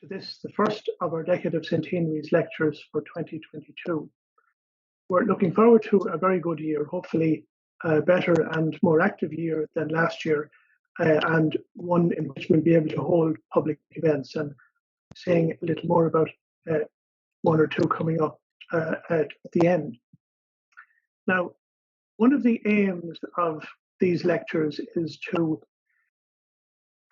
to this, the first of our Decade of Centenaries lectures for 2022. We're looking forward to a very good year, hopefully a better and more active year than last year, and one in which we'll be able to hold public events, and saying a little more about one or two coming up at the end. Now, one of the aims of these lectures is to,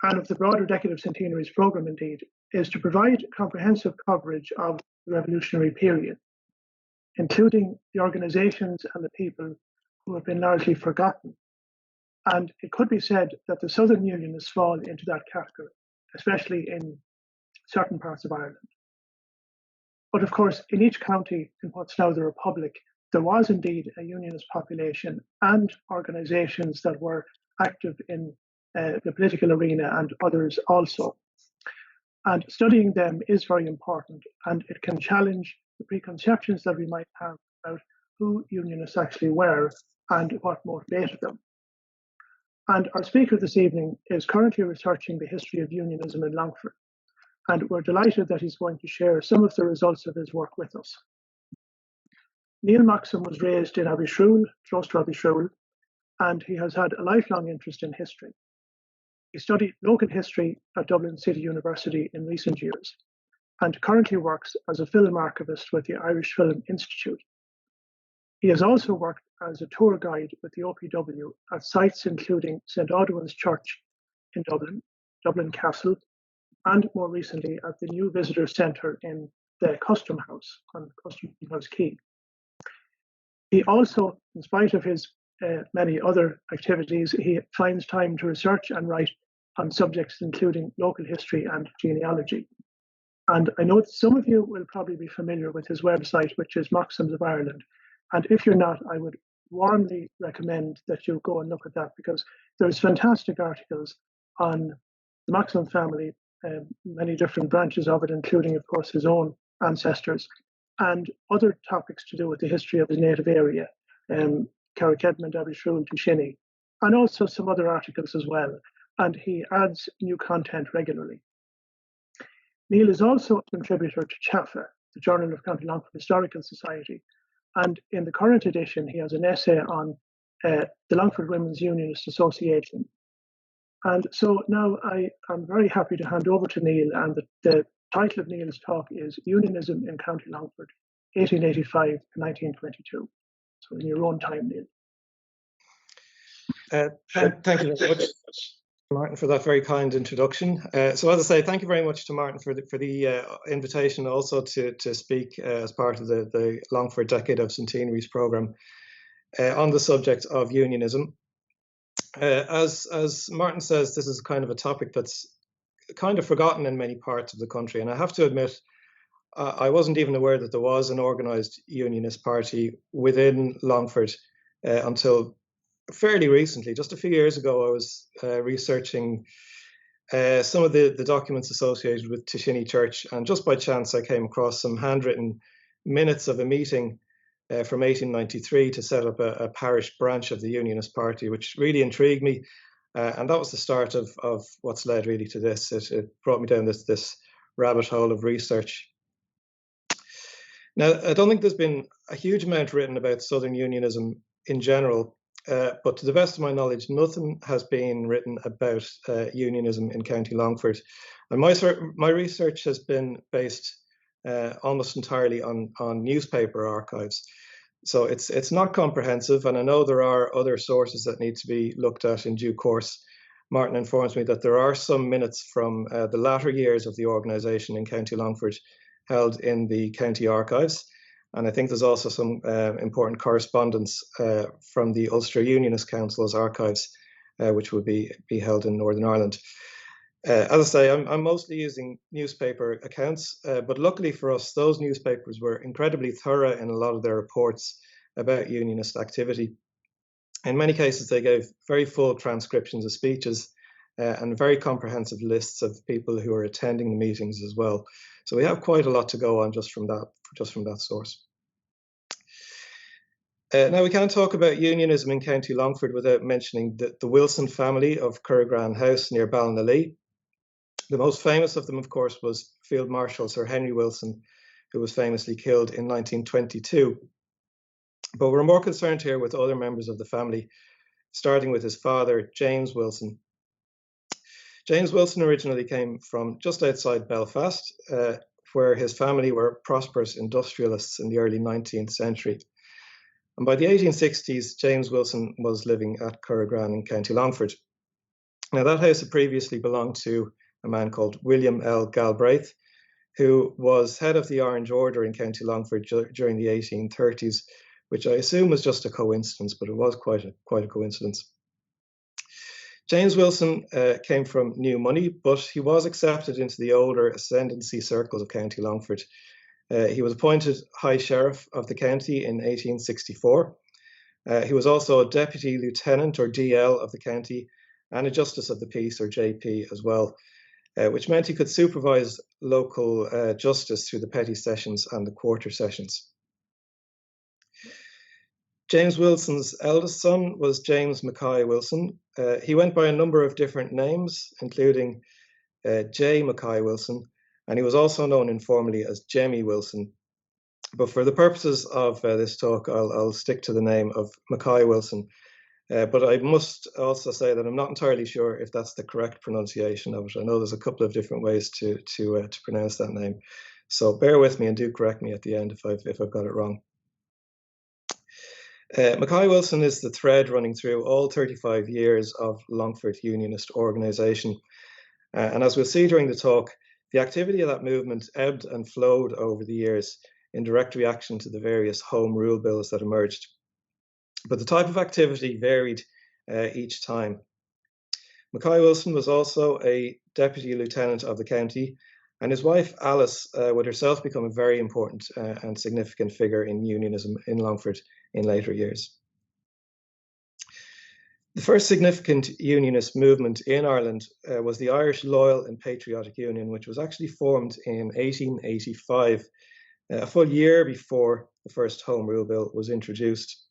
and of the broader Decade of Centenaries programme indeed, is to provide comprehensive coverage of the revolutionary period, including the organisations and the people who have been largely forgotten. And it could be said that the Southern Unionists fall into that category, especially in certain parts of Ireland. But of course, in each county in what's now the Republic, there was indeed a Unionist population and organisations that were active in the political arena, and others also. And studying them is very important, and it can challenge the preconceptions that we might have about who Unionists actually were and what motivated them. And our speaker this evening is currently researching the history of Unionism in Longford, and we're delighted that he's going to share some of the results of his work with us. Neil Moxham was raised in Abbeyshrew, close to Abbeyshrew, and he has had a lifelong interest in history. He studied local history at Dublin City University in recent years, and currently works as a film archivist with the Irish Film Institute. He has also worked as a tour guide with the OPW at sites including St. Audwin's Church in Dublin, Dublin Castle, and more recently at the new visitor centre in the Custom House on Custom House Quay. He also, in spite of his many other activities, he finds time to research and write on subjects including local history and genealogy. And I know that some of you will probably be familiar with his website, which is Moxhams of Ireland. And if you're not, I would warmly recommend that you go and look at that, because there's fantastic articles on the Moxham family, many different branches of it, including, of course, his own ancestors, and other topics to do with the history of his native area, Carrick-Edmond, Abbeyshrew, and Tushini, and also some other articles as well. And he adds new content regularly. Neil is also a contributor to CHAFA, the Journal of County Longford Historical Society, and in the current edition, he has an essay on the Longford Women's Unionist Association. And so now I am very happy to hand over to Neil, and the title of Neil's talk is Unionism in County Longford, 1885 to 1922. So in your own time, Neil. Thank you very much, Martin, for that very kind introduction. So as I say, thank you very much to Martin for the invitation also to speak as part of the Longford Decade of Centenaries programme on the subject of unionism. As Martin says, this is kind of a topic that's kind of forgotten in many parts of the country, and I have to admit, I wasn't even aware that there was an organised unionist party within Longford until fairly recently. Just a few years ago, I was researching some of the documents associated with Tushini Church, and just by chance I came across some handwritten minutes of a meeting from 1893 to set up a parish branch of the Unionist Party, which really intrigued me, and that was the start of what's led really to this. It brought me down this rabbit hole of research. Now, I don't think there's been a huge amount written about Southern Unionism in general, but to the best of my knowledge, nothing has been written about unionism in County Longford. And my research has been based almost entirely on newspaper archives. So it's not comprehensive, and I know there are other sources that need to be looked at in due course. Martin informs me that there are some minutes from the latter years of the organisation in County Longford held in the county archives. And I think there's also some important correspondence from the Ulster Unionist Council's archives, which would be held in Northern Ireland. As I say, I'm mostly using newspaper accounts, but luckily for us, those newspapers were incredibly thorough in a lot of their reports about unionist activity. In many cases, they gave very full transcriptions of speeches and very comprehensive lists of people who are attending the meetings as well. So we have quite a lot to go on just from that source. Now, we can't talk about unionism in County Longford without mentioning the Wilson family of Curragran House near Ballinalee. The most famous of them, of course, was Field Marshal Sir Henry Wilson, who was famously killed in 1922. But we're more concerned here with other members of the family, starting with his father, James Wilson. James Wilson originally came from just outside Belfast, where his family were prosperous industrialists in the early 19th century. And by the 1860s, James Wilson was living at Curragran in County Longford. Now, that house had previously belonged to a man called William L. Galbraith, who was head of the Orange Order in County Longford during the 1830s, which I assume was just a coincidence, but it was quite a coincidence. James Wilson came from new money, but he was accepted into the older ascendancy circles of County Longford. He was appointed High Sheriff of the county in 1864. He was also a Deputy Lieutenant, or DL, of the county, and a Justice of the Peace, or JP, as well, which meant he could supervise local justice through the petty sessions and the quarter sessions. James Wilson's eldest son was James Mackay Wilson. He went by a number of different names, including J. Mackay Wilson, and he was also known informally as Jemmy Wilson. But for the purposes of this talk, I'll stick to the name of Mackay Wilson. But I must also say that I'm not entirely sure if that's the correct pronunciation of it. I know there's a couple of different ways to pronounce that name. So bear with me and do correct me at the end if I've got it wrong. Mackay Wilson is the thread running through all 35 years of Longford Unionist organisation. And as we'll see during the talk, the activity of that movement ebbed and flowed over the years in direct reaction to the various Home Rule bills that emerged. But the type of activity varied each time. Mackay Wilson was also a Deputy Lieutenant of the county, and his wife Alice would herself become a very important and significant figure in Unionism in Longford in later years. The first significant Unionist movement in Ireland was the Irish Loyal and Patriotic Union, which was actually formed in 1885, a full year before the first Home Rule Bill was introduced.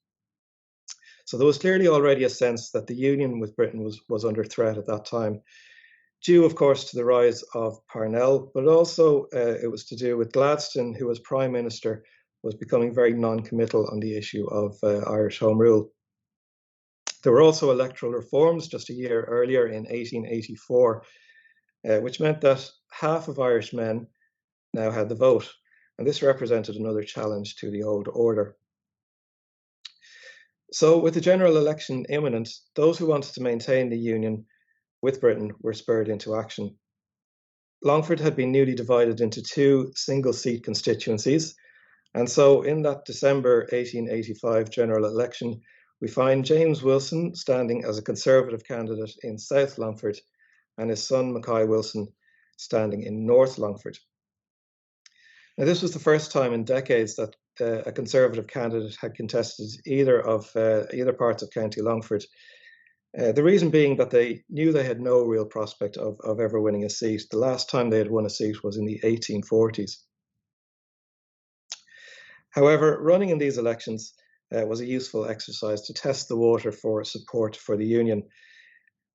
So there was clearly already a sense that the union with Britain was under threat at that time, due, of course, to the rise of Parnell, but also it was to do with Gladstone, who as Prime Minister was becoming very non-committal on the issue of Irish Home Rule. There were also electoral reforms just a year earlier in 1884, which meant that half of Irish men now had the vote, and this represented another challenge to the old order. So with the general election imminent, those who wanted to maintain the union with Britain were spurred into action. Longford had been newly divided into two single-seat constituencies, and so in that December 1885 general election, we find James Wilson standing as a Conservative candidate in South Longford and his son Mackay Wilson standing in North Longford. Now, this was the first time in decades that a Conservative candidate had contested either parts of County Longford. The reason being that they knew they had no real prospect of ever winning a seat. The last time they had won a seat was in the 1840s. However, running in these elections was a useful exercise to test the water for support for the union.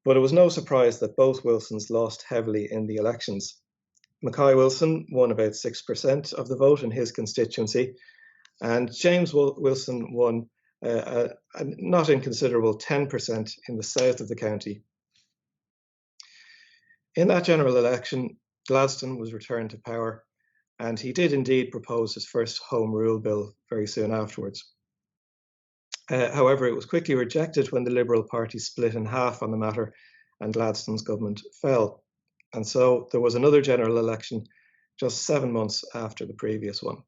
But it was no surprise that both Wilsons lost heavily in the elections. Mackay Wilson won about 6% of the vote in his constituency, and James Wilson won a not inconsiderable 10% in the south of the county. In that general election, Gladstone was returned to power, and he did indeed propose his first Home Rule Bill very soon afterwards. However, it was quickly rejected when the Liberal Party split in half on the matter and Gladstone's government fell. And so there was another general election just 7 months after the previous one.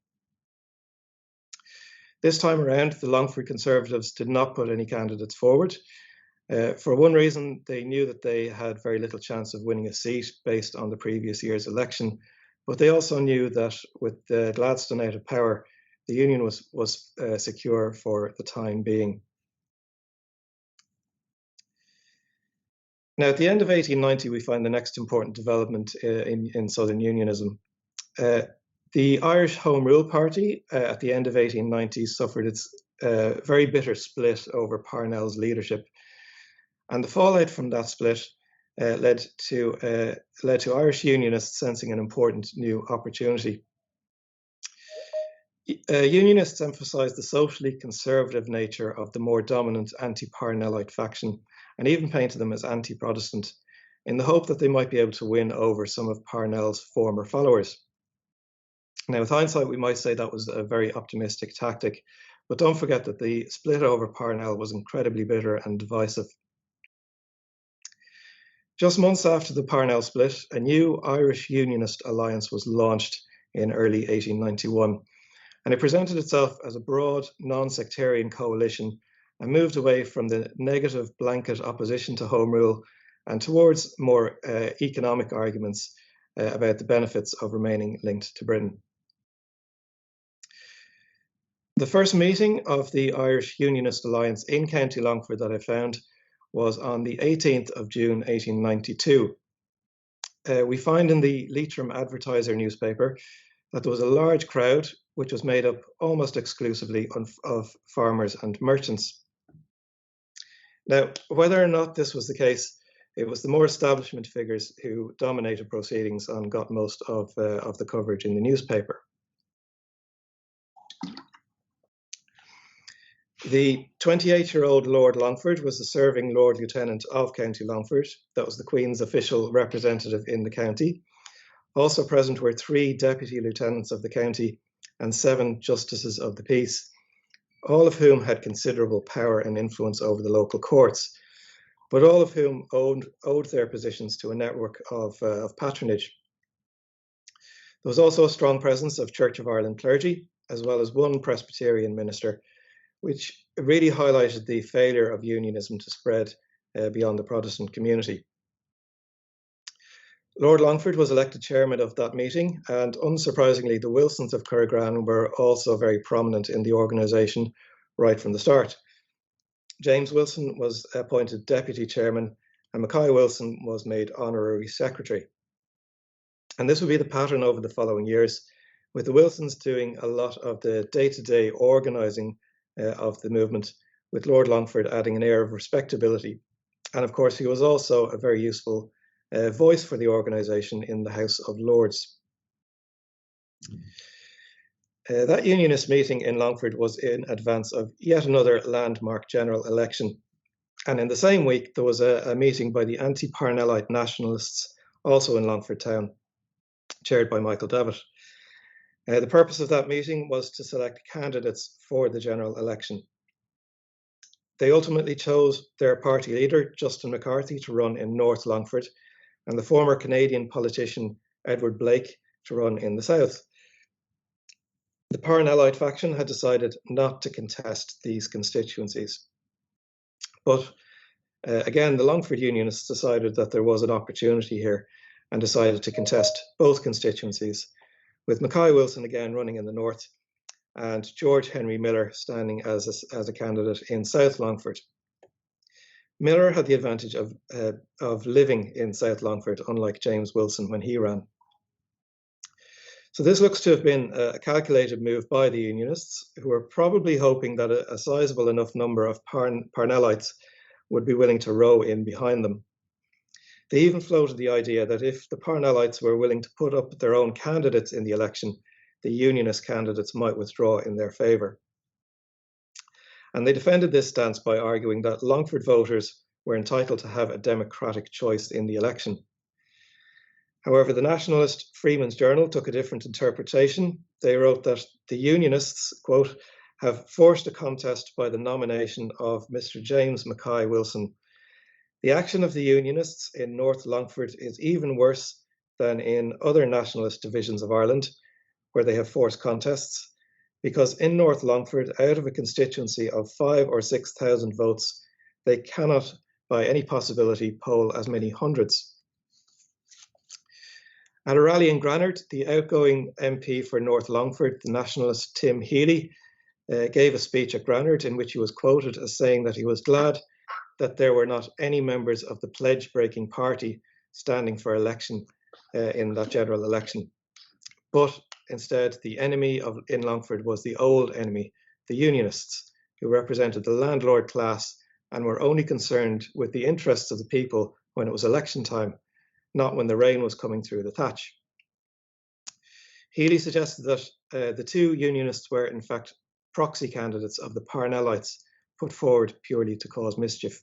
This time around, the Longford Conservatives did not put any candidates forward. For one reason, they knew that they had very little chance of winning a seat based on the previous year's election, but they also knew that with Gladstone out of power, the union was secure for the time being. Now, at the end of 1890, we find the next important development in Southern Unionism. The Irish Home Rule Party at the end of 1890 suffered its very bitter split over Parnell's leadership. And the fallout from that split led to Irish Unionists sensing an important new opportunity. Unionists emphasised the socially conservative nature of the more dominant anti-Parnellite faction, and even painted them as anti-Protestant, in the hope that they might be able to win over some of Parnell's former followers. Now, with hindsight, we might say that was a very optimistic tactic, but don't forget that the split over Parnell was incredibly bitter and divisive. Just months after the Parnell split, a new Irish Unionist alliance was launched in early 1891, and it presented itself as a broad, non-sectarian coalition and moved away from the negative blanket opposition to Home Rule and towards more economic arguments about the benefits of remaining linked to Britain. The first meeting of the Irish Unionist Alliance in County Longford that I found was on the 18th of June 1892. We find in the Leitrim Advertiser newspaper that there was a large crowd which was made up almost exclusively of farmers and merchants. Now, whether or not this was the case, it was the more establishment figures who dominated proceedings and got most of the coverage in the newspaper. The 28-year-old Lord Longford was the serving Lord Lieutenant of County Longford. That was the Queen's official representative in the county. Also present were 3 deputy lieutenants of the county and 7 justices of the peace, all of whom had considerable power and influence over the local courts, but all of whom owed their positions to a network of patronage. There was also a strong presence of Church of Ireland clergy, as well as 1 Presbyterian minister, which really highlighted the failure of unionism to spread beyond the Protestant community. Lord Longford was elected chairman of that meeting, and unsurprisingly, the Wilsons of Curragran were also very prominent in the organisation right from the start. James Wilson was appointed deputy chairman, and Mackay Wilson was made honorary secretary. And this would be the pattern over the following years, with the Wilsons doing a lot of the day-to-day organising of the movement, with Lord Longford adding an air of respectability. And of course, he was also a very useful voice for the organisation in the House of Lords. That Unionist meeting in Longford was in advance of yet another landmark general election. And in the same week, there was a meeting by the anti-Parnellite nationalists, also in Longford town, chaired by Michael Davitt. The purpose of that meeting was to select candidates for the general election. They ultimately chose their party leader, Justin McCarthy, to run in North Longford, and the former Canadian politician, Edward Blake, to run in the south. The Parnellite faction had decided not to contest these constituencies. But again, the Longford Unionists decided that there was an opportunity here and decided to contest both constituencies, with Mackay Wilson again running in the north and George Henry Miller standing as a candidate in South Longford. Miller had the advantage of living in South Longford, unlike James Wilson when he ran. So this looks to have been a calculated move by the Unionists, who were probably hoping that a sizable enough number of Parnellites would be willing to row in behind them. They even floated the idea that if the Parnellites were willing to put up their own candidates in the election, the Unionist candidates might withdraw in their favour. And they defended this stance by arguing that Longford voters were entitled to have a democratic choice in the election. However, the nationalist Freeman's Journal took a different interpretation. They wrote that the Unionists, quote, have forced a contest by the nomination of Mr. James Mackay Wilson. The action of the Unionists in North Longford is even worse than in other nationalist divisions of Ireland, where they have forced contests, because in North Longford, out of a constituency of 5,000 or 6,000 votes, they cannot by any possibility poll as many hundreds. At a rally in Granard, the outgoing MP for North Longford, the nationalist Tim Healy, gave a speech at Granard in which he was quoted as saying that he was glad that there were not any members of the pledge-breaking party standing for election in that general election. But instead, the enemy in Longford was the old enemy, the Unionists, who represented the landlord class and were only concerned with the interests of the people when it was election time, not when the rain was coming through the thatch. Healy suggested that the two Unionists were in fact proxy candidates of the Parnellites put forward purely to cause mischief.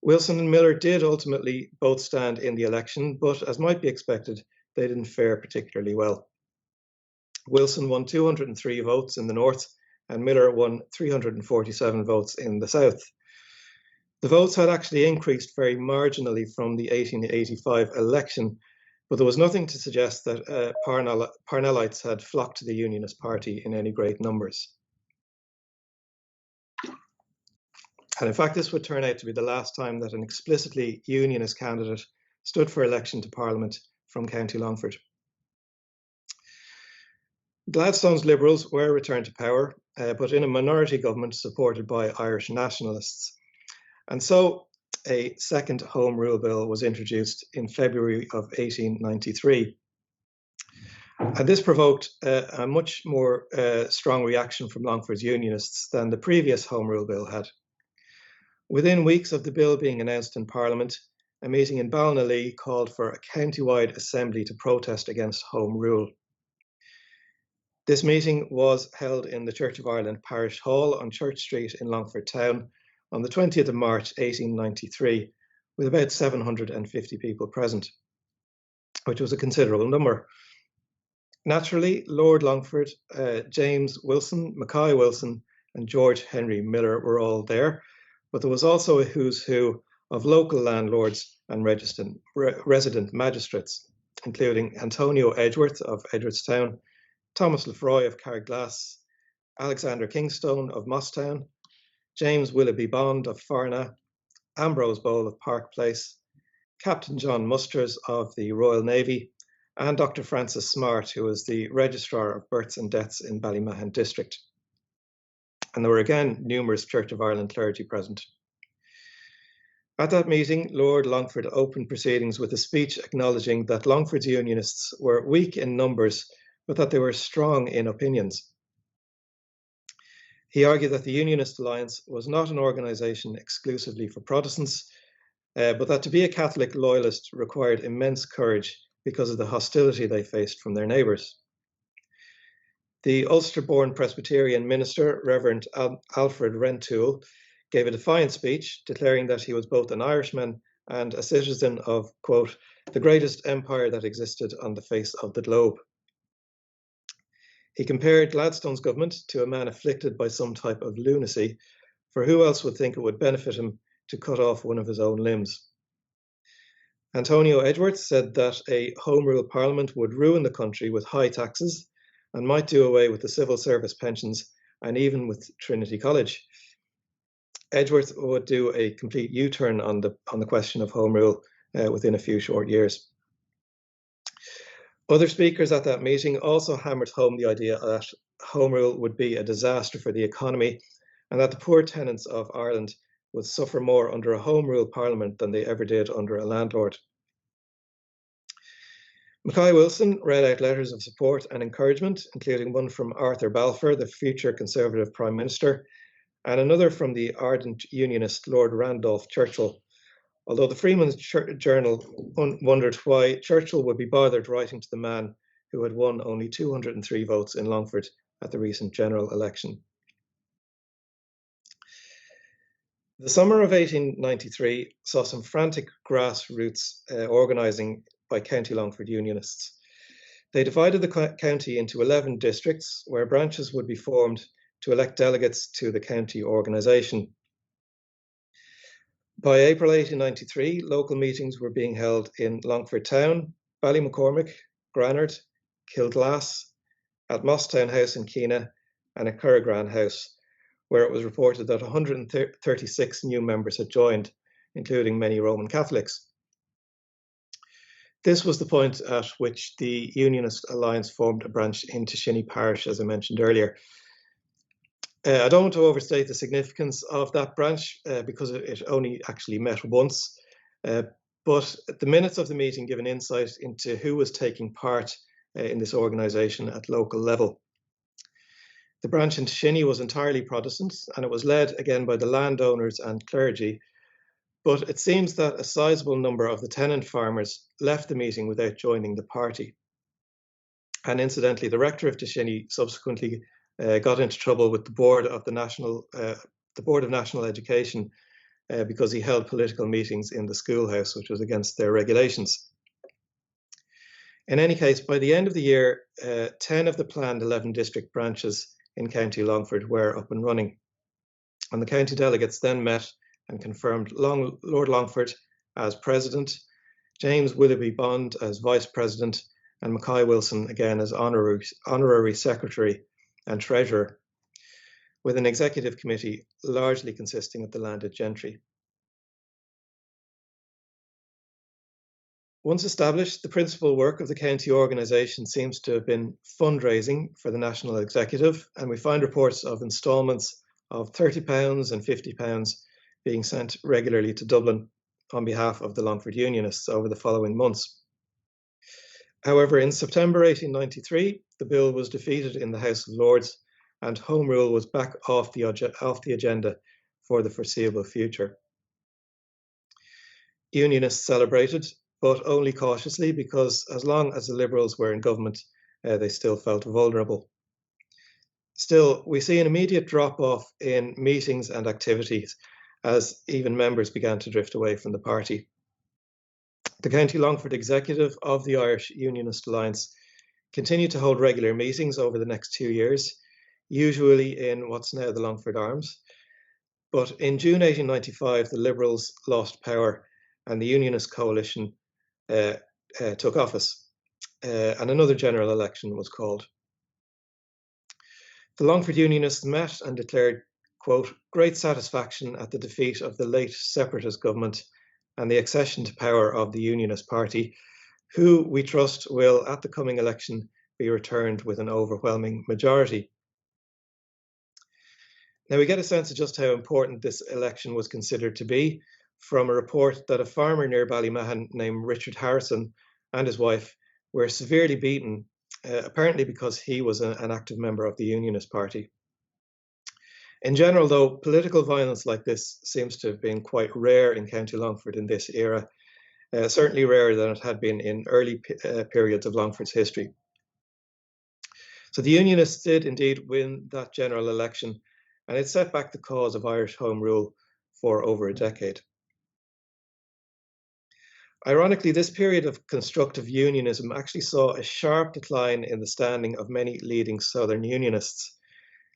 Wilson and Miller did ultimately both stand in the election, but as might be expected, they didn't fare particularly well. Wilson won 203 votes in the north, and Miller won 347 votes in the south. The votes had actually increased very marginally from the 1885 election, but there was nothing to suggest that Parnellites had flocked to the Unionist Party in any great numbers. And in fact, this would turn out to be the last time that an explicitly Unionist candidate stood for election to Parliament from County Longford. Gladstone's Liberals were returned to power, but in a minority government supported by Irish nationalists. And so a second Home Rule Bill was introduced in February of 1893. And this provoked a much more strong reaction from Longford's Unionists than the previous Home Rule Bill had. Within weeks of the bill being announced in Parliament, a meeting in Ballinolea called for a county-wide assembly to protest against Home Rule. This meeting was held in the Church of Ireland Parish Hall on Church Street in Longford Town on the 20th of March 1893, with about 750 people present, which was a considerable number. Naturally, Lord Longford, James Wilson, Mackay Wilson, and George Henry Miller were all there, but there was also a who's who of local landlords and resident magistrates, including Antonio Edgeworth of Edgeworthstown, Thomas Lefroy of Carriglass, Alexander Kingstone of Mosstown, James Willoughby Bond of Farna, Ambrose Bowl of Park Place, Captain John Musters of the Royal Navy, and Dr. Francis Smart, who was the Registrar of Births and Deaths in Ballymahan District. And there were again numerous Church of Ireland clergy present. At that meeting, Lord Longford opened proceedings with a speech acknowledging that Longford's Unionists were weak in numbers, but that they were strong in opinions. He argued that the Unionist Alliance was not an organisation exclusively for Protestants, but that to be a Catholic loyalist required immense courage because of the hostility they faced from their neighbours. The Ulster-born Presbyterian minister, Reverend Alfred Rentoul, gave a defiant speech declaring that he was both an Irishman and a citizen of, quote, the greatest empire that existed on the face of the globe. He compared Gladstone's government to a man afflicted by some type of lunacy, for who else would think it would benefit him to cut off one of his own limbs? Antonio Edgeworth said that a Home Rule Parliament would ruin the country with high taxes and might do away with the civil service pensions and even with Trinity College. Edgeworth would do a complete U-turn on the question of Home Rule within a few short years. Other speakers at that meeting also hammered home the idea that Home Rule would be a disaster for the economy and that the poor tenants of Ireland would suffer more under a Home Rule Parliament than they ever did under a landlord. Mackay Wilson read out letters of support and encouragement, including one from Arthur Balfour, the future Conservative Prime Minister, and another from the ardent Unionist Lord Randolph Churchill, although the Freeman's Journal wondered why Churchill would be bothered writing to the man who had won only 203 votes in Longford at the recent general election. The summer of 1893 saw some frantic grassroots organising by County Longford Unionists. They divided the county into 11 districts where branches would be formed to elect delegates to the county organisation. By April 1893, local meetings were being held in Longford Town, Ballymaccormick, Granard, Kilglass, at Mosstown House in Keena, and at Curragran House, where it was reported that 136 new members had joined, including many Roman Catholics. This was the point at which the Unionist Alliance formed a branch into Shinny Parish, as I mentioned earlier. I don't want to overstate the significance of that branch because it only actually met once, but the minutes of the meeting give an insight into who was taking part in this organisation at local level. The branch into Shinny was entirely Protestant, and it was led again by the landowners and clergy, But it seems that a sizable number of the tenant farmers left the meeting without joining the party. And incidentally, the rector of Dishini subsequently got into trouble with the board of National Education because he held political meetings in the schoolhouse, which was against their regulations. In any case, by the end of the year, 10 of the planned 11 district branches in County Longford were up and running. And the county delegates then met and confirmed Lord Longford as president, James Willoughby Bond as vice president, and Mackay Wilson again as honorary secretary and treasurer, with an executive committee largely consisting of the landed gentry. Once established, the principal work of the county organisation seems to have been fundraising for the national executive, and we find reports of instalments of £30 and £50 being sent regularly to Dublin on behalf of the Longford Unionists over the following months. However, in September 1893, the bill was defeated in the House of Lords and Home Rule was back off the agenda for the foreseeable future. Unionists celebrated, but only cautiously, because as long as the Liberals were in government, they still felt vulnerable. Still, we see an immediate drop-off in meetings and activities as even members began to drift away from the party. The County Longford executive of the Irish Unionist Alliance continued to hold regular meetings over the next 2 years, usually in what's now the Longford Arms. But in June 1895, the Liberals lost power and the Unionist coalition took office, and another general election was called. The Longford Unionists met and declared, quote, great satisfaction at the defeat of the late separatist government and the accession to power of the Unionist Party, who we trust will at the coming election be returned with an overwhelming majority. Now we get a sense of just how important this election was considered to be from a report that a farmer near Ballymahon named Richard Harrison and his wife were severely beaten, apparently because he was an active member of the Unionist Party. In general, though, political violence like this seems to have been quite rare in County Longford in this era, certainly rarer than it had been in early periods of Longford's history. So the Unionists did indeed win that general election, and it set back the cause of Irish Home Rule for over a decade. Ironically, this period of constructive unionism actually saw a sharp decline in the standing of many leading Southern Unionists.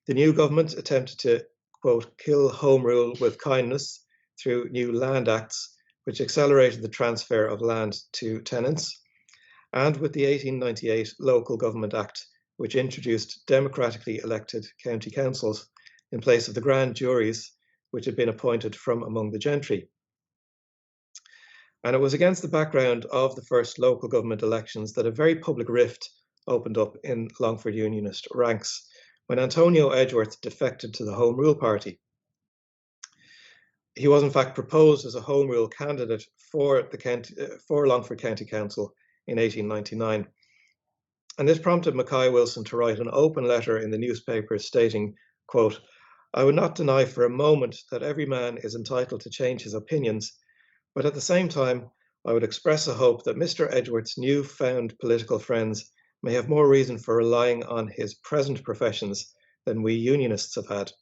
The new government attempted to, quote, kill Home Rule with kindness through new land acts, which accelerated the transfer of land to tenants, and with the 1898 Local Government Act, which introduced democratically elected county councils in place of the grand juries, which had been appointed from among the gentry. And it was against the background of the first local government elections that a very public rift opened up in Longford Unionist ranks when Antonio Edgeworth defected to the Home Rule Party. He was in fact proposed as a Home Rule candidate for Longford County Council in 1899. And this prompted Mackay Wilson to write an open letter in the newspaper stating, quote, I would not deny for a moment that every man is entitled to change his opinions, but at the same time, I would express a hope that Mr. Edgeworth's newfound political friends may have more reason for relying on his present professions than we Unionists have had.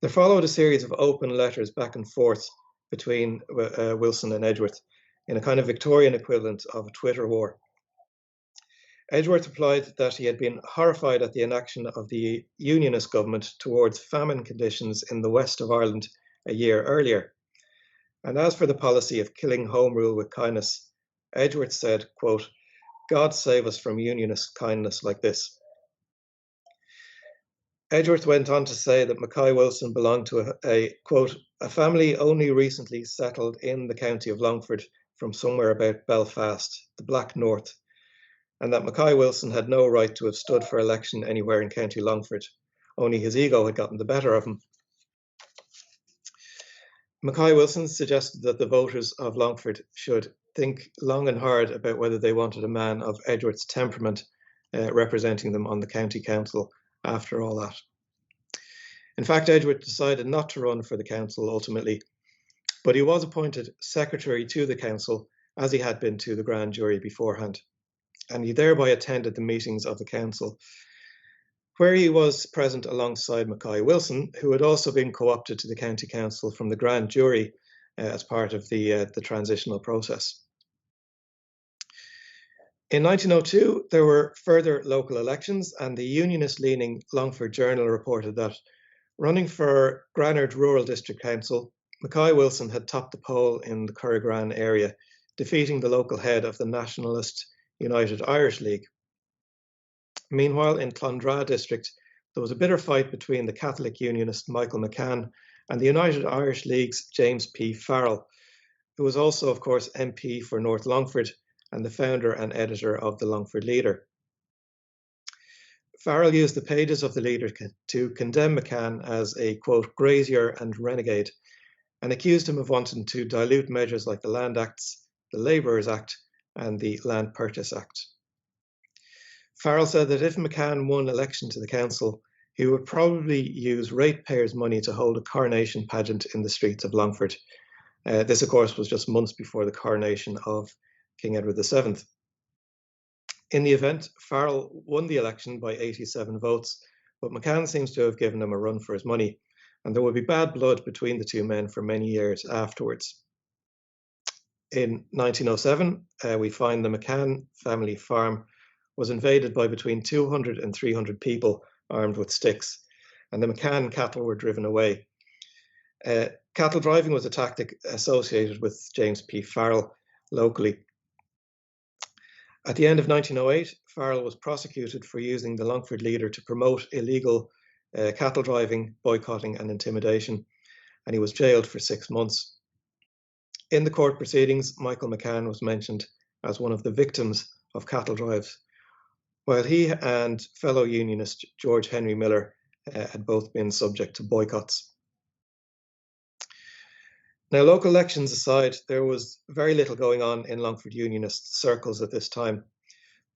There followed a series of open letters back and forth between Wilson and Edgeworth in a kind of Victorian equivalent of a Twitter war. Edgeworth replied that he had been horrified at the inaction of the Unionist government towards famine conditions in the west of Ireland a year earlier. And as for the policy of killing Home Rule with kindness, Edgeworth said, quote, God save us from Unionist kindness like this. Edgeworth went on to say that Mackay Wilson belonged to quote, a family only recently settled in the county of Longford from somewhere about Belfast, the Black North, and that Mackay Wilson had no right to have stood for election anywhere in County Longford, only his ego had gotten the better of him. Mackay Wilson suggested that the voters of Longford should think long and hard about whether they wanted a man of Edgeworth's temperament representing them on the county council after all that. In fact, Edgeworth decided not to run for the council ultimately, but he was appointed secretary to the council, as he had been to the grand jury beforehand, and he thereby attended the meetings of the council, where he was present alongside Mackay Wilson, who had also been co-opted to the county council from the grand jury as part of the transitional process. In 1902, there were further local elections, and the Unionist-leaning Longford Journal reported that, running for Granard Rural District Council, Mackay Wilson had topped the poll in the Curragran area, defeating the local head of the nationalist United Irish League. Meanwhile, in Clondra district, there was a bitter fight between the Catholic Unionist Michael McCann and the United Irish League's James P. Farrell, who was also, of course, MP for North Longford and the founder and editor of the Longford Leader. Farrell used the pages of the Leader to condemn McCann as a, quote, grazier and renegade, and accused him of wanting to dilute measures like the Land Acts, the Labourers Act, and the Land Purchase Act. Farrell said that if McCann won election to the council, he would probably use ratepayers' money to hold a coronation pageant in the streets of Longford. This, of course, was just months before the coronation of King Edward VII. In the event, Farrell won the election by 87 votes, but McCann seems to have given him a run for his money, and there would be bad blood between the two men for many years afterwards. In 1907, we find the McCann family farm was invaded by between 200 and 300 people armed with sticks, and the McCann cattle were driven away. Cattle driving was a tactic associated with James P. Farrell locally. At the end of 1908, Farrell was prosecuted for using the Longford Leader to promote illegal cattle driving, boycotting and intimidation, and he was jailed for 6 months. In the court proceedings, Michael McCann was mentioned as one of the victims of cattle drives, while he and fellow Unionist George Henry Miller had both been subject to boycotts. Now, local elections aside, there was very little going on in Longford Unionist circles at this time.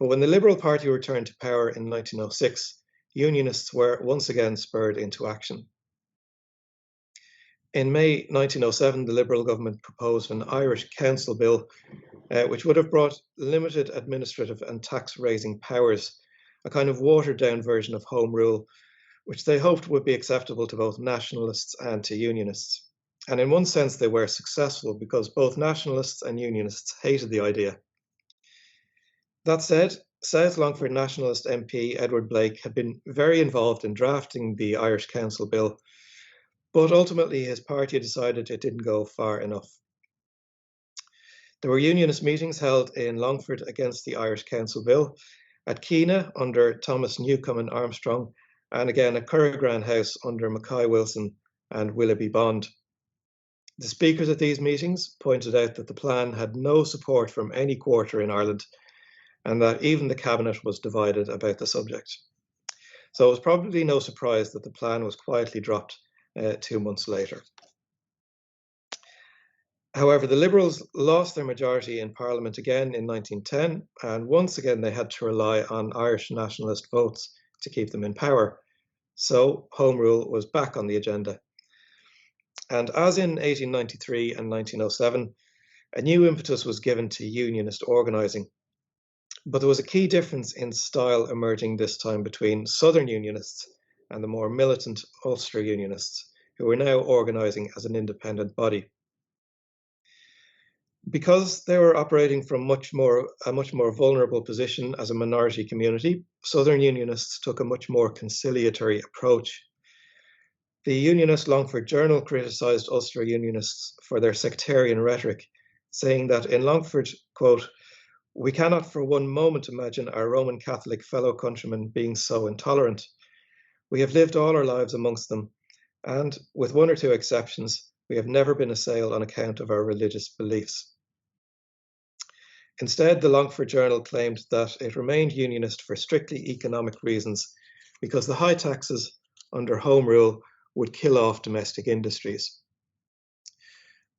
But when the Liberal Party returned to power in 1906, Unionists were once again spurred into action. In May 1907, the Liberal government proposed an Irish Council Bill, which would have brought limited administrative and tax-raising powers, a kind of watered-down version of Home Rule, which they hoped would be acceptable to both nationalists and to Unionists. And in one sense, they were successful because both nationalists and Unionists hated the idea. That said, South Longford nationalist MP Edward Blake had been very involved in drafting the Irish Council Bill, but ultimately his party decided it didn't go far enough. There were Unionist meetings held in Longford against the Irish Council Bill, at Keena under Thomas Newcomb and Armstrong, and again at Curragran House under Mackay Wilson and Willoughby Bond. The speakers at these meetings pointed out that the plan had no support from any quarter in Ireland, and that even the cabinet was divided about the subject. So it was probably no surprise that the plan was quietly dropped 2 months later. However, the Liberals lost their majority in Parliament again in 1910, and once again they had to rely on Irish nationalist votes to keep them in power. So Home Rule was back on the agenda. And as in 1893 and 1907, a new impetus was given to Unionist organising. But there was a key difference in style emerging this time between Southern Unionists and the more militant Ulster Unionists, who were now organising as an independent body. Because they were operating from a much more vulnerable position as a minority community, Southern Unionists took a much more conciliatory approach. The Unionist Longford Journal criticised Ulster Unionists for their sectarian rhetoric, saying that in Longford, quote, "We cannot for one moment imagine our Roman Catholic fellow countrymen being so intolerant. We have lived all our lives amongst them, and, with one or two exceptions, we have never been assailed on account of our religious beliefs." Instead, the Longford Journal claimed that it remained Unionist for strictly economic reasons, because the high taxes under Home Rule would kill off domestic industries.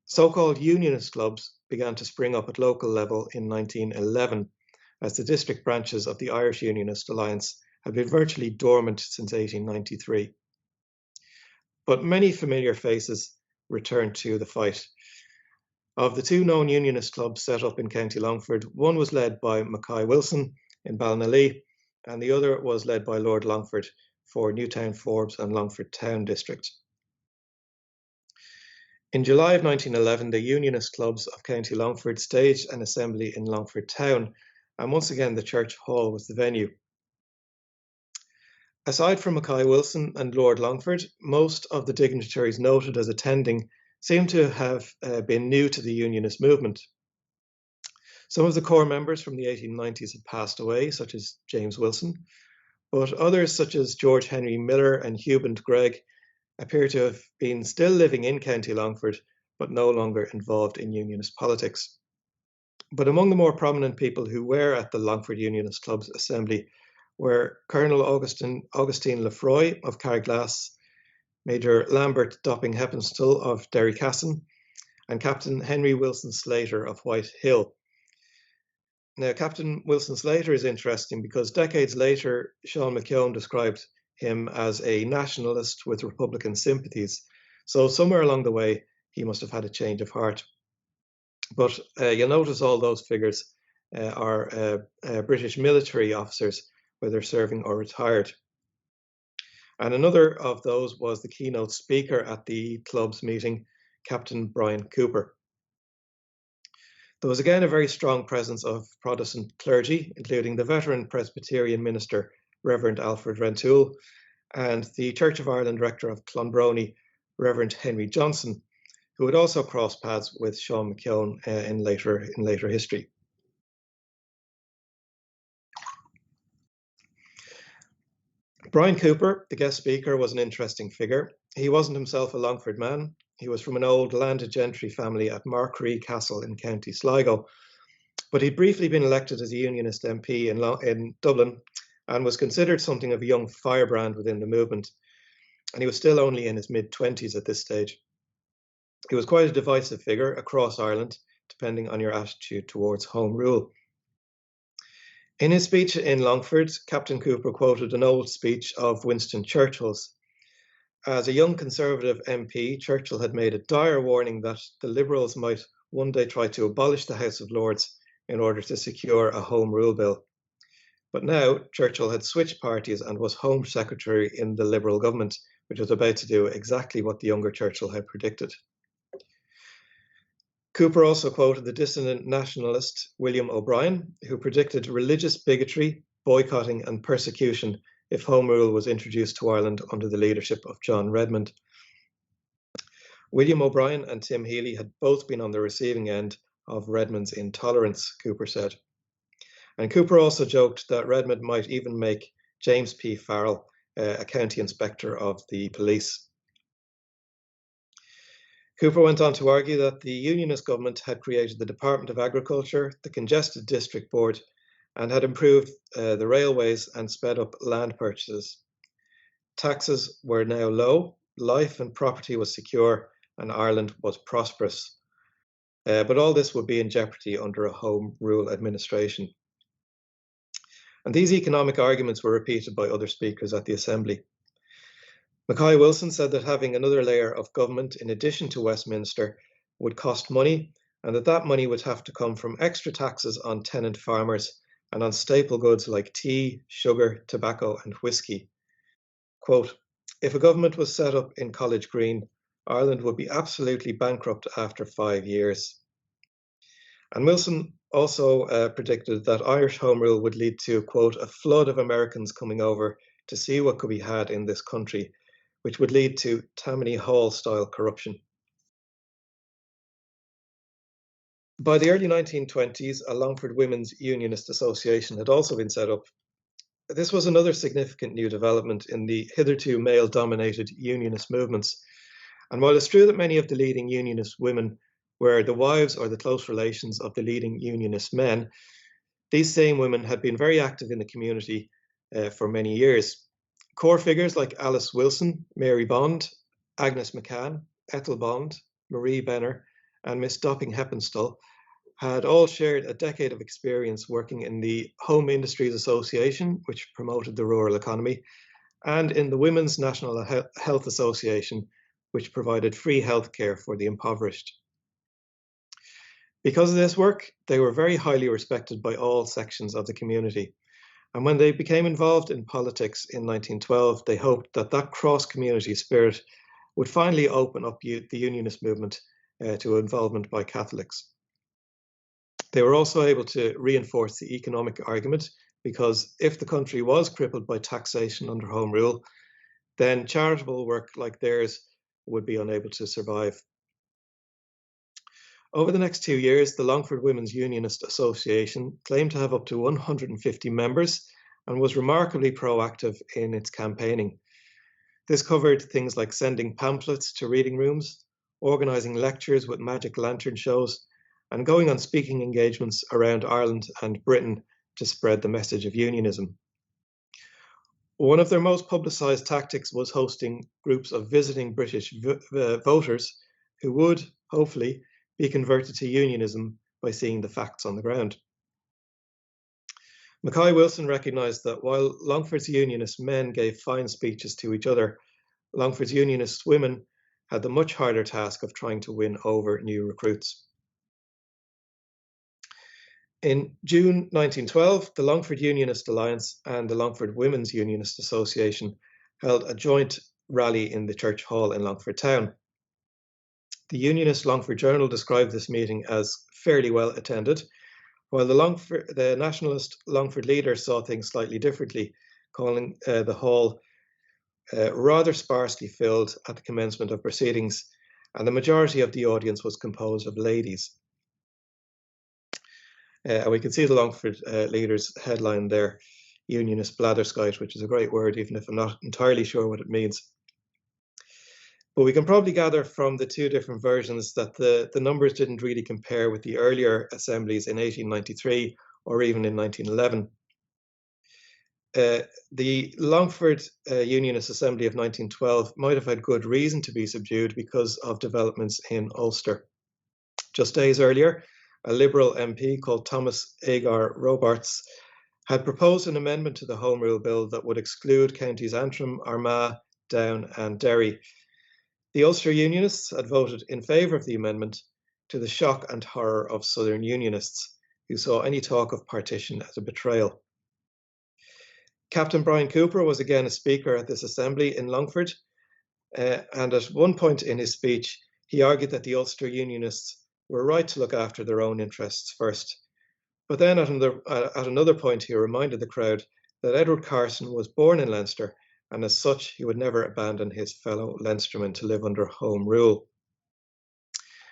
So-called Unionist clubs began to spring up at local level in 1911, as the district branches of the Irish Unionist Alliance had been virtually dormant since 1893. But many familiar faces returned to the fight. Of the two known Unionist clubs set up in County Longford, one was led by Mackay Wilson in Ballinallee, and the other was led by Lord Longford for Newtown Forbes and Longford Town District. In July of 1911, the Unionist clubs of County Longford staged an assembly in Longford Town, and once again the church hall was the venue. Aside from Mackay Wilson and Lord Longford, most of the dignitaries noted as attending seem to have been new to the Unionist movement. Some of the core members from the 1890s had passed away, such as James Wilson, but others, such as George Henry Miller and Huband Gregg, appear to have been still living in County Longford, but no longer involved in Unionist politics. But among the more prominent people who were at the Longford Unionist Club's assembly were Colonel Augustine Lefroy of Carriglass, Major Lambert Dopping Heppenstall of Derrycassin, and Captain Henry Wilson Slater of White Hill. Now, Captain Wilson Slater is interesting because decades later, Sean McKeown described him as a nationalist with Republican sympathies. So somewhere along the way, he must have had a change of heart. But you'll notice all those figures are British military officers, whether serving or retired. And another of those was the keynote speaker at the club's meeting, Captain Brian Cooper. There was again a very strong presence of Protestant clergy, including the veteran Presbyterian minister, Reverend Alfred Rentoul, and the Church of Ireland rector of Clonbrony, Reverend Henry Johnson, who would also cross paths with Sean McKeown in later history. Brian Cooper, the guest speaker, was an interesting figure. He wasn't himself a Longford man. He was from an old landed gentry family at Markree Castle in County Sligo, but he'd briefly been elected as a Unionist MP in Dublin and was considered something of a young firebrand within the movement, and he was still only in his mid-20s at this stage. He was quite a divisive figure across Ireland, depending on your attitude towards Home Rule. In his speech in Longford, Captain Cooper quoted an old speech of Winston Churchill's. As a young Conservative MP, Churchill had made a dire warning that the Liberals might one day try to abolish the House of Lords in order to secure a Home Rule Bill. But now Churchill had switched parties and was Home Secretary in the Liberal government, which was about to do exactly what the younger Churchill had predicted. Cooper also quoted the dissident nationalist William O'Brien, who predicted religious bigotry, boycotting and persecution if Home Rule was introduced to Ireland under the leadership of John Redmond. William O'Brien and Tim Healy had both been on the receiving end of Redmond's intolerance, Cooper said. And Cooper also joked that Redmond might even make James P. Farrell a county inspector of the police. Cooper went on to argue that the Unionist government had created the Department of Agriculture, the Congested District Board, and had improved the railways and sped up land purchases. Taxes were now low, life and property was secure, and Ireland was prosperous. But all this would be in jeopardy under a Home Rule administration. And these economic arguments were repeated by other speakers at the Assembly. Mackay Wilson said that having another layer of government in addition to Westminster would cost money, and that money would have to come from extra taxes on tenant farmers and on staple goods like tea, sugar, tobacco, and whiskey. Quote, if a government was set up in College Green, Ireland would be absolutely bankrupt after 5 years. And Wilson also predicted that Irish Home Rule would lead to, quote, a flood of Americans coming over to see what could be had in this country, which would lead to Tammany Hall-style corruption. By the early 1920s, a Longford Women's Unionist Association had also been set up. This was another significant new development in the hitherto male-dominated Unionist movements. And while it's true that many of the leading Unionist women were the wives or the close relations of the leading Unionist men, these same women had been very active in the community for many years. Core figures like Alice Wilson, Mary Bond, Agnes McCann, Ethel Bond, Marie Benner, and Miss Dopping Heppenstall had all shared a decade of experience working in the Home Industries Association, which promoted the rural economy, and in the Women's National Health Association, which provided free healthcare for the impoverished. Because of this work, they were very highly respected by all sections of the community. And when they became involved in politics in 1912, they hoped that that cross-community spirit would finally open up the Unionist movement to involvement by Catholics. They were also able to reinforce the economic argument, because if the country was crippled by taxation under Home Rule, then charitable work like theirs would be unable to survive. Over the next 2 years, the Longford Women's Unionist Association claimed to have up to 150 members and was remarkably proactive in its campaigning. This covered things like sending pamphlets to reading rooms, organising lectures with magic lantern shows, and going on speaking engagements around Ireland and Britain to spread the message of unionism. One of their most publicised tactics was hosting groups of visiting British voters who would, hopefully, be converted to unionism by seeing the facts on the ground. Mackay Wilson recognised that while Longford's unionist men gave fine speeches to each other, Longford's unionist women had the much harder task of trying to win over new recruits. In June 1912, the Longford Unionist Alliance and the Longford Women's Unionist Association held a joint rally in the church hall in Longford town. The Unionist Longford Journal described this meeting as fairly well attended, while the nationalist Longford leader saw things slightly differently, calling the hall rather sparsely filled at the commencement of proceedings, and the majority of the audience was composed of ladies. And we can see the Longford leader's headline there, Unionist bladderscout, which is a great word, even if I'm not entirely sure what it means. But we can probably gather from the two different versions that the numbers didn't really compare with the earlier assemblies in 1893 or even in 1911. The Longford Unionist Assembly of 1912 might have had good reason to be subdued because of developments in Ulster. Just days earlier, a Liberal MP called Thomas Agar Robarts had proposed an amendment to the Home Rule Bill that would exclude counties Antrim, Armagh, Down and Derry. The Ulster Unionists had voted in favour of the amendment, to the shock and horror of Southern Unionists, who saw any talk of partition as a betrayal. Captain Brian Cooper was again a speaker at this assembly in Longford, and at one point in his speech, he argued that the Ulster Unionists were right to look after their own interests first. But then at another point, he reminded the crowd that Edward Carson was born in Leinster, and as such, he would never abandon his fellow Leinstermen to live under Home Rule.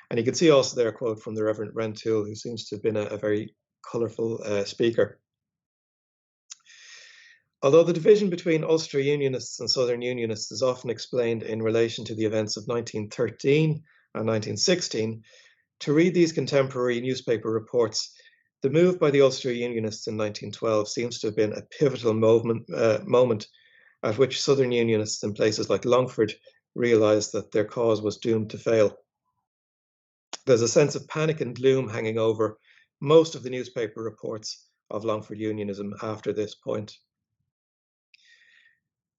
And you can see also there a quote from the Reverend Rentoul, who seems to have been a very colourful speaker. Although the division between Ulster Unionists and Southern Unionists is often explained in relation to the events of 1913 and 1916, to read these contemporary newspaper reports, the move by the Ulster Unionists in 1912 seems to have been a pivotal moment at which Southern Unionists in places like Longford realised that their cause was doomed to fail. There's a sense of panic and gloom hanging over most of the newspaper reports of Longford Unionism after this point.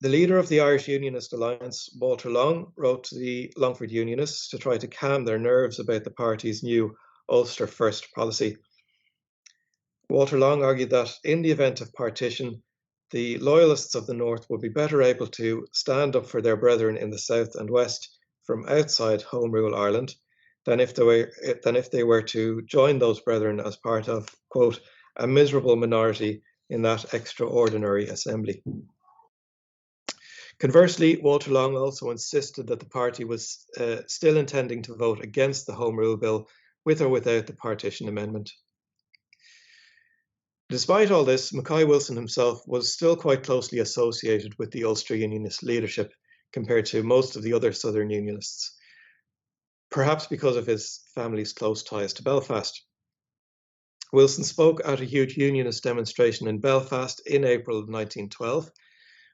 The leader of the Irish Unionist Alliance, Walter Long, wrote to the Longford Unionists to try to calm their nerves about the party's new Ulster First policy. Walter Long argued that in the event of partition, the loyalists of the North would be better able to stand up for their brethren in the South and West from outside Home Rule Ireland than if they were to join those brethren as part of, quote, a miserable minority in that extraordinary assembly. Conversely, Walter Long also insisted that the party was still intending to vote against the Home Rule Bill with or without the partition amendment. Despite all this, Mackay Wilson himself was still quite closely associated with the Ulster Unionist leadership compared to most of the other Southern Unionists, perhaps because of his family's close ties to Belfast. Wilson spoke at a huge Unionist demonstration in Belfast in April of 1912,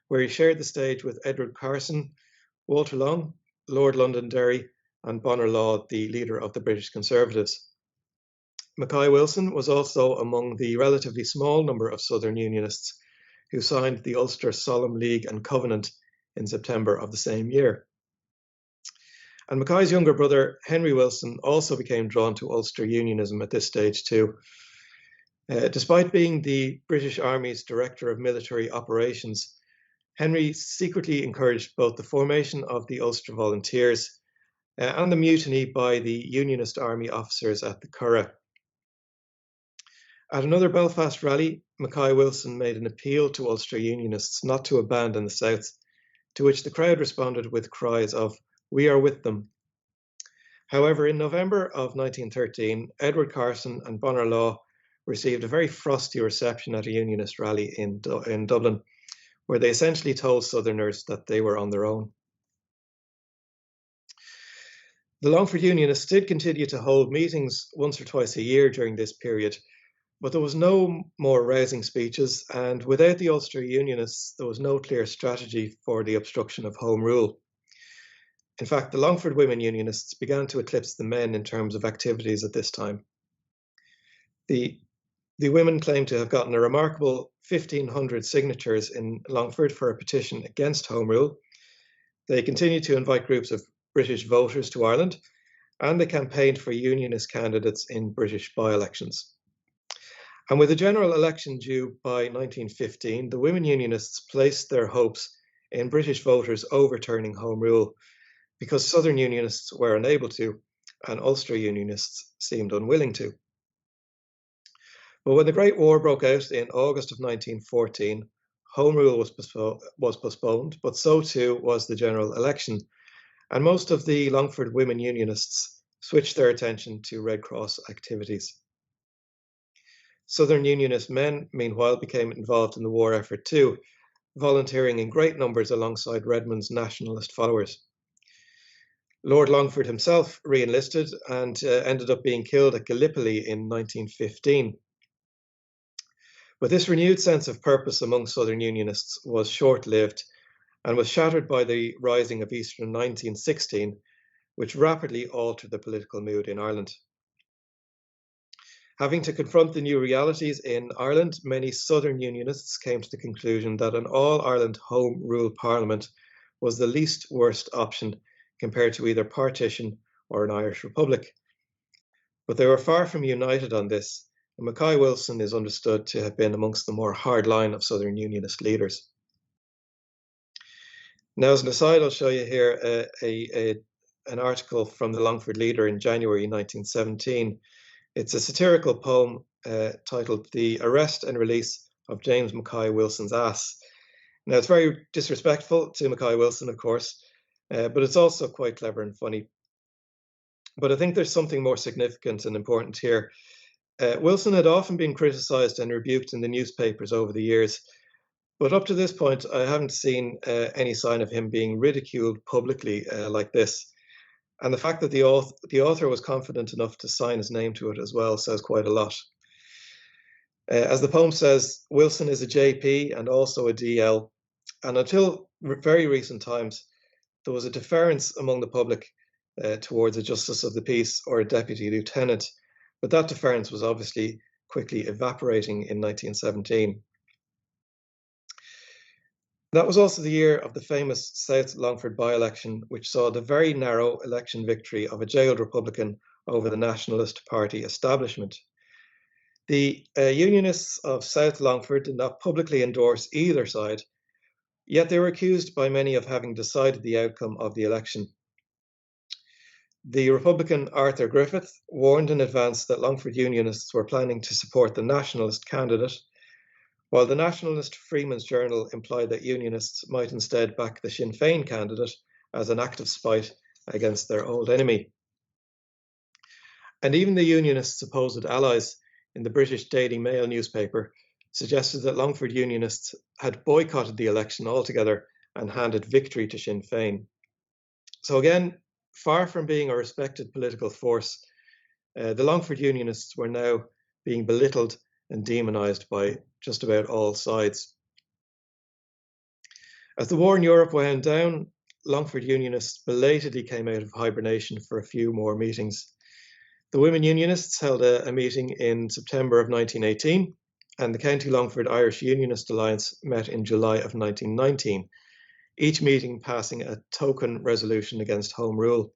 where he shared the stage with Edward Carson, Walter Long, Lord Londonderry, and Bonner Law, the leader of the British Conservatives. Mackay Wilson was also among the relatively small number of Southern Unionists who signed the Ulster Solemn League and Covenant in September of the same year. And Mackay's younger brother, Henry Wilson, also became drawn to Ulster Unionism at this stage too. Despite being the British Army's Director of Military Operations, Henry secretly encouraged both the formation of the Ulster Volunteers and the mutiny by the Unionist army officers at the Curragh. At another Belfast rally, Mackay Wilson made an appeal to Ulster Unionists not to abandon the South, to which the crowd responded with cries of, "We are with them." However, in November of 1913, Edward Carson and Bonner Law received a very frosty reception at a Unionist rally in Dublin, where they essentially told Southerners that they were on their own. The Longford Unionists did continue to hold meetings once or twice a year during this period, but there was no more rousing speeches, and without the Ulster Unionists, there was no clear strategy for the obstruction of Home Rule. In fact, the Longford women Unionists began to eclipse the men in terms of activities at this time. The women claimed to have gotten a remarkable 1,500 signatures in Longford for a petition against Home Rule. They continued to invite groups of British voters to Ireland, and they campaigned for Unionist candidates in British by-elections. And with a general election due by 1915, the women Unionists placed their hopes in British voters overturning Home Rule, because Southern Unionists were unable to, and Ulster Unionists seemed unwilling to. But when the Great War broke out in August of 1914, Home Rule was postponed, but so too was the general election, and most of the Longford women Unionists switched their attention to Red Cross activities. Southern Unionist men, meanwhile, became involved in the war effort too, volunteering in great numbers alongside Redmond's nationalist followers. Lord Longford himself re-enlisted and ended up being killed at Gallipoli in 1915. But this renewed sense of purpose among Southern Unionists was short-lived and was shattered by the rising of Easter in 1916, which rapidly altered the political mood in Ireland. Having to confront the new realities in Ireland, many Southern Unionists came to the conclusion that an all-Ireland Home Rule Parliament was the least worst option compared to either partition or an Irish Republic. But they were far from united on this, and Mackay Wilson is understood to have been amongst the more hardline of Southern Unionist leaders. Now, as an aside, I'll show you here an article from the Longford Leader in January 1917. It's a satirical poem titled "The Arrest and Release of James Mackay Wilson's Ass." Now, it's very disrespectful to Mackay Wilson, of course, but it's also quite clever and funny. But I think there's something more significant and important here. Wilson had often been criticised and rebuked in the newspapers over the years, but up to this point, I haven't seen any sign of him being ridiculed publicly like this. And the fact that the author was confident enough to sign his name to it as well says quite a lot. As the poem says, Wilson is a JP and also a DL, and until very recent times, there was a deference among the public towards a Justice of the Peace or a Deputy Lieutenant, but that deference was obviously quickly evaporating in 1917. That was also the year of the famous South Longford by-election, which saw the very narrow election victory of a jailed Republican over the Nationalist Party establishment. The Unionists of South Longford did not publicly endorse either side, yet they were accused by many of having decided the outcome of the election. The Republican Arthur Griffith warned in advance that Longford Unionists were planning to support the Nationalist candidate, while the nationalist Freeman's Journal implied that Unionists might instead back the Sinn Féin candidate as an act of spite against their old enemy. And even the Unionists' supposed allies in the British Daily Mail newspaper suggested that Longford Unionists had boycotted the election altogether and handed victory to Sinn Féin. So again, far from being a respected political force, the Longford Unionists were now being belittled and demonised by just about all sides. As the war in Europe wound down, Longford Unionists belatedly came out of hibernation for a few more meetings. The Women Unionists held a meeting in September of 1918, and the County Longford Irish Unionist Alliance met in July of 1919, each meeting passing a token resolution against Home Rule.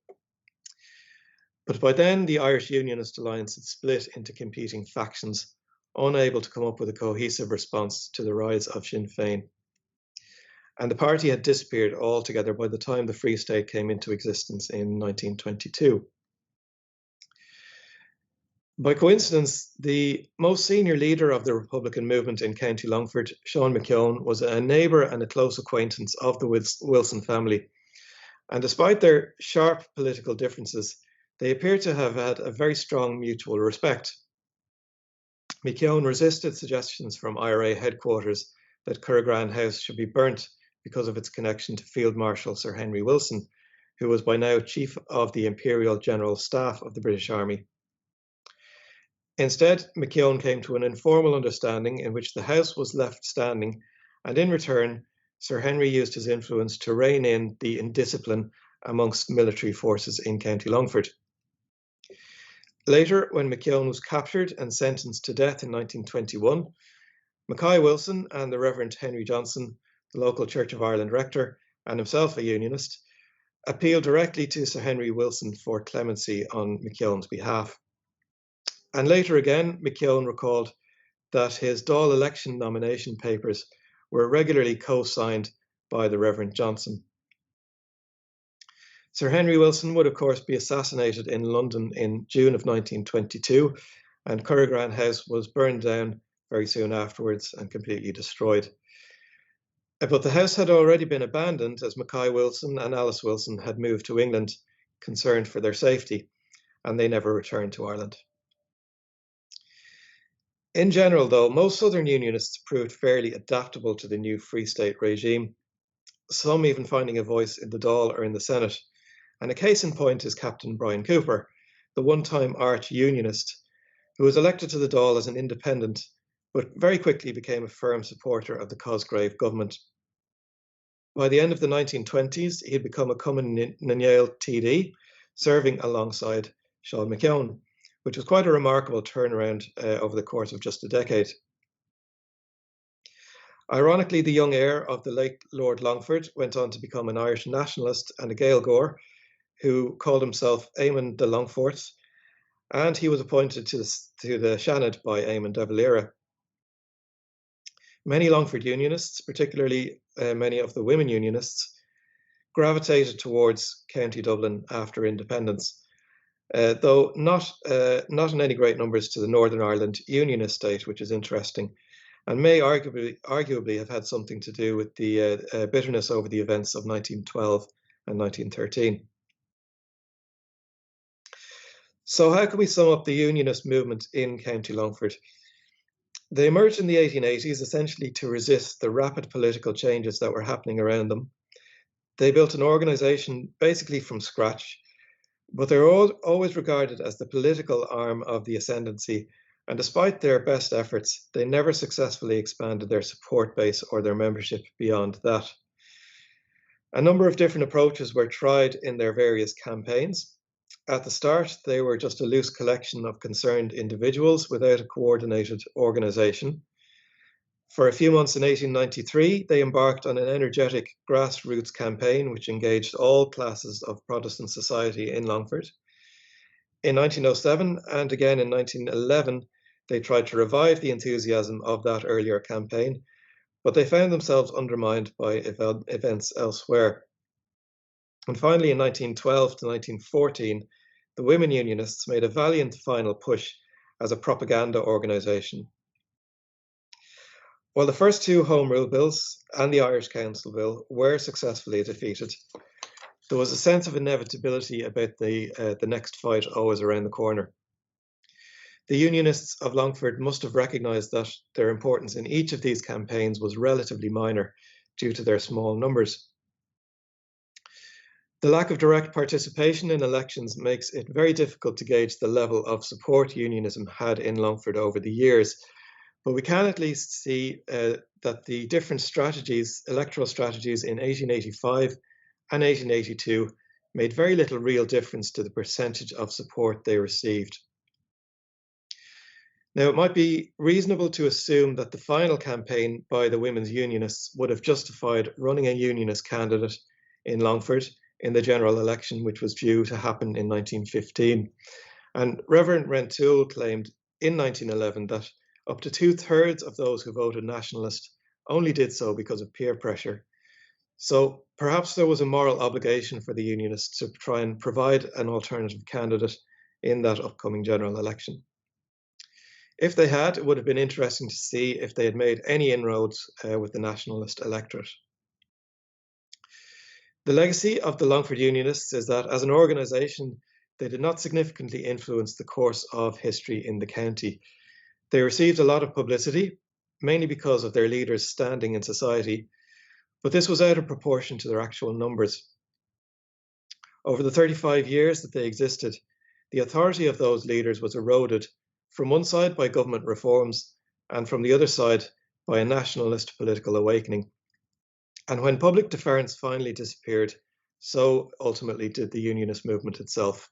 But by then, the Irish Unionist alliance had split into competing factions, unable to come up with a cohesive response to the rise of Sinn Féin. And the party had disappeared altogether by the time the Free State came into existence in 1922. By coincidence, the most senior leader of the Republican movement in County Longford, Sean McKeown, was a neighbour and a close acquaintance of the Wilson family. And despite their sharp political differences, they appear to have had a very strong mutual respect. McKeown resisted suggestions from IRA headquarters that Curragran House should be burnt because of its connection to Field Marshal Sir Henry Wilson, who was by now Chief of the Imperial General Staff of the British Army. Instead, McKeown came to an informal understanding in which the house was left standing, and in return, Sir Henry used his influence to rein in the indiscipline amongst military forces in County Longford. Later, when McKeown was captured and sentenced to death in 1921, Mackay Wilson and the Reverend Henry Johnson, the local Church of Ireland rector, and himself a Unionist, appealed directly to Sir Henry Wilson for clemency on McKeown's behalf. And later again, McKeown recalled that his Dáil election nomination papers were regularly co-signed by the Reverend Johnson. Sir Henry Wilson would, of course, be assassinated in London in June of 1922, and Curragran House was burned down very soon afterwards and completely destroyed. But the house had already been abandoned as Mackay Wilson and Alice Wilson had moved to England, concerned for their safety, and they never returned to Ireland. In general, though, most Southern Unionists proved fairly adaptable to the new Free State regime, some even finding a voice in the Dáil or in the Senate. And a case in point is Captain Brian Cooper, the one-time arch Unionist, who was elected to the Dáil as an independent, but very quickly became a firm supporter of the Cosgrave government. By the end of the 1920s, he had become a Cumann na nGaedheal TD, serving alongside Sean McKeown, which was quite a remarkable turnaround over the course of just a decade. Ironically, the young heir of the late Lord Longford went on to become an Irish nationalist and a Gaeilgeoir who called himself Eamon de Longforth, and he was appointed to the Seanad by Eamon de Valera. Many Longford Unionists, particularly many of the women Unionists, gravitated towards County Dublin after independence, though not in any great numbers to the Northern Ireland Unionist state, which is interesting, and may arguably have had something to do with the bitterness over the events of 1912 and 1913. So how can we sum up the Unionist movement in County Longford? They emerged in the 1880s essentially to resist the rapid political changes that were happening around them. They built an organisation basically from scratch, but they were always regarded as the political arm of the ascendancy, and despite their best efforts, they never successfully expanded their support base or their membership beyond that. A number of different approaches were tried in their various campaigns. At the start, they were just a loose collection of concerned individuals without a coordinated organisation. For a few months in 1893, they embarked on an energetic grassroots campaign which engaged all classes of Protestant society in Longford. In 1907 and again in 1911, they tried to revive the enthusiasm of that earlier campaign, but they found themselves undermined by events elsewhere. And finally, in 1912 to 1914, the Women Unionists made a valiant final push as a propaganda organisation. While the first two Home Rule Bills and the Irish Council Bill were successfully defeated, there was a sense of inevitability about the next fight always around the corner. The Unionists of Longford must have recognised that their importance in each of these campaigns was relatively minor due to their small numbers. The lack of direct participation in elections makes it very difficult to gauge the level of support Unionism had in Longford over the years, but we can at least see that the different strategies, electoral strategies in 1885 and 1882 made very little real difference to the percentage of support they received. Now, it might be reasonable to assume that the final campaign by the Women's Unionists would have justified running a Unionist candidate in Longford in the general election, which was due to happen in 1915. And Reverend Rentoul claimed in 1911 that up to 2/3 of those who voted nationalist only did so because of peer pressure. So perhaps there was a moral obligation for the Unionists to try and provide an alternative candidate in that upcoming general election. If they had, it would have been interesting to see if they had made any inroads with the nationalist electorate. The legacy of the Longford Unionists is that as an organisation, they did not significantly influence the course of history in the county. They received a lot of publicity, mainly because of their leaders' standing in society, but this was out of proportion to their actual numbers. Over the 35 years that they existed, the authority of those leaders was eroded from one side by government reforms and from the other side by a nationalist political awakening. And when public deference finally disappeared, so ultimately did the Unionist movement itself.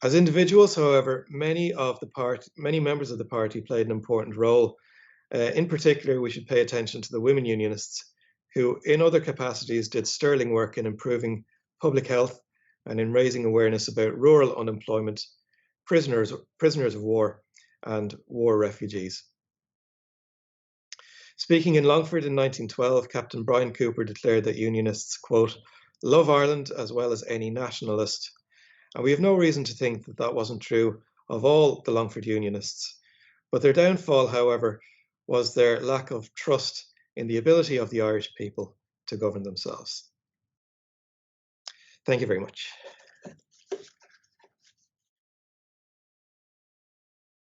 As individuals, however, many members of the party played an important role. In particular, we should pay attention to the women Unionists, who in other capacities did sterling work in improving public health and in raising awareness about rural unemployment, prisoners of war, and war refugees. Speaking in Longford in 1912, Captain Brian Cooper declared that Unionists, quote, love Ireland as well as any nationalist. And we have no reason to think that that wasn't true of all the Longford Unionists. But their downfall, however, was their lack of trust in the ability of the Irish people to govern themselves. Thank you very much.